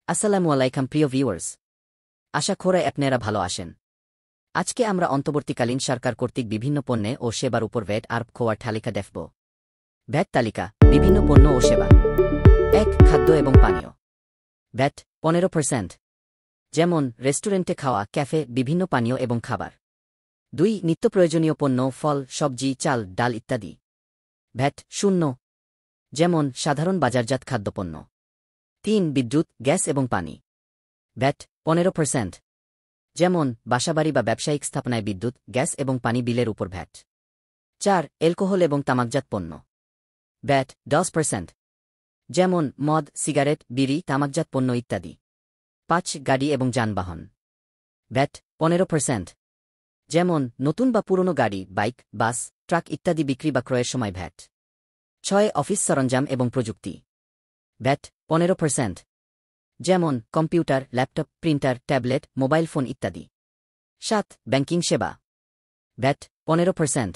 আসসালামু আলাইকুম প্রিয় ভিউয়ার্স, আশা করি আপনারা ভালো আছেন। আজকে আমরা অন্তর্বর্তীকালীন সরকার কর্তৃক বিভিন্ন পণ্যে ও সেবার উপর ভ্যাট আরোপ হওয়ার তালিকা দেখব। ভ্যাট তালিকা: বিভিন্ন পণ্য ও সেবা। ১. খাদ্য এবং পানীয়। ভ্যাট 15%, যেমন রেস্টুরেন্টে খাওয়া, ক্যাফে, বিভিন্ন পানীয় এবং খাবার। ২. নিত্যপ্রয়োজনীয় পণ্য, ফল, সবজি, চাল, ডাল ইত্যাদি। ভ্যাট 0, যেমন সাধারণ বাজারজাত খাদ্যপণ্য। ৩. বিদ্যুৎ, গ্যাস এবং পানি। ভ্যাট 15%, যেমন বাসাবাড়ি বা ব্যবসায়িক স্থাপনায় বিদ্যুৎ, গ্যাস এবং পানি বিলের উপর ভ্যাট। ৪. অ্যালকোহল এবং তামাকজাত পণ্য। ভ্যাট 10%, যেমন মদ, সিগারেট, বিড়ি, তামাকজাত পণ্য ইত্যাদি। ৫. গাড়ি এবং যানবাহন। ভ্যাট 15%, যেমন নতুন বা পুরনো গাড়ি, বাইক, বাস, ট্রাক ইত্যাদি বিক্রি বা ক্রয়ের সময় ভ্যাট। ৬. অফিস সরঞ্জাম এবং প্রযুক্তি। ভ্যাট 15%, যেমন computer, laptop, printer, tablet, mobile phone ইত্যাদি। ৭. ব্যাংকিং সেবা। ভ্যাট 15%,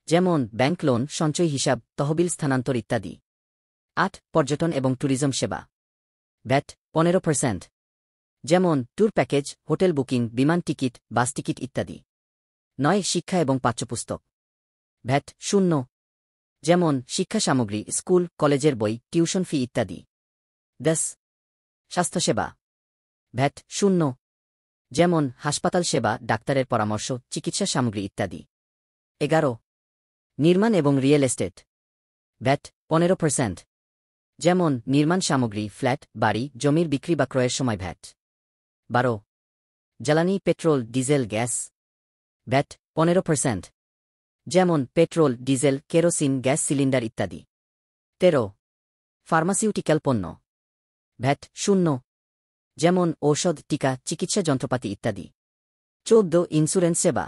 যেমন ব্যাংক লোন, সঞ্চয় হিসাব, তহবিল স্থানান্তর ইত্যাদি। ৮. পর্যটন এবং ট্যুরিজম সেবা। ভ্যাট 15%, যেমন ট্যুর প্যাকেজ, হোটেল বুকিং, বিমান টিকিট, বাস টিকিট ইত্যাদি। ৯. শিক্ষা এবং পাঠ্যপুস্তক। ভ্যাট 0, যেমন শিক্ষা সামগ্রী, স্কুল, কলেজের বই, টিউশন ফি ইত্যাদি। ১০. স্বাস্থ্যসেবা। ভ্যাট 0, যেমন হাসপাতাল সেবা, ডাক্তারের পরামর্শ, চিকিৎসা সামগ্রী ইত্যাদি। ১১. নির্মাণ এবং রিয়েল এস্টেট। ভ্যাট 15%, যেমন নির্মাণ সামগ্রী, ফ্ল্যাট, বাড়ি, জমির বিক্রি বা ক্রয়ের সময় ভ্যাট। ১২. জ্বালানি, পেট্রোল, ডিজেল, গ্যাস। ভ্যাট 15%, যেমন petrol, diesel, kerosene, gas cylinder ইত্যাদি। ১৩. ফার্মাসিউটিক্যাল পণ্য। ভ্যাট 0, যেমন ঔষধ, টিকা, চিকিৎসা যন্ত্রপাতি ইত্যাদি। ১৪. ইন্স্যুরেন্স সেবা।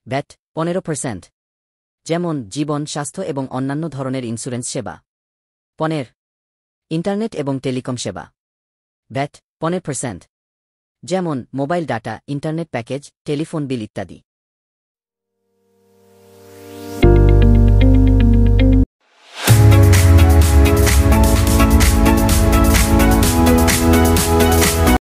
ভ্যাট 15%, যেমন জীবন, স্বাস্থ্য এবং অন্যান্য ধরনের ইন্স্যুরেন্স সেবা। ১৫. ইন্টারনেট এবং টেলিকম সেবা। ভ্যাট 15%, যেমন mobile data, internet package, telephone bill ইত্যাদি।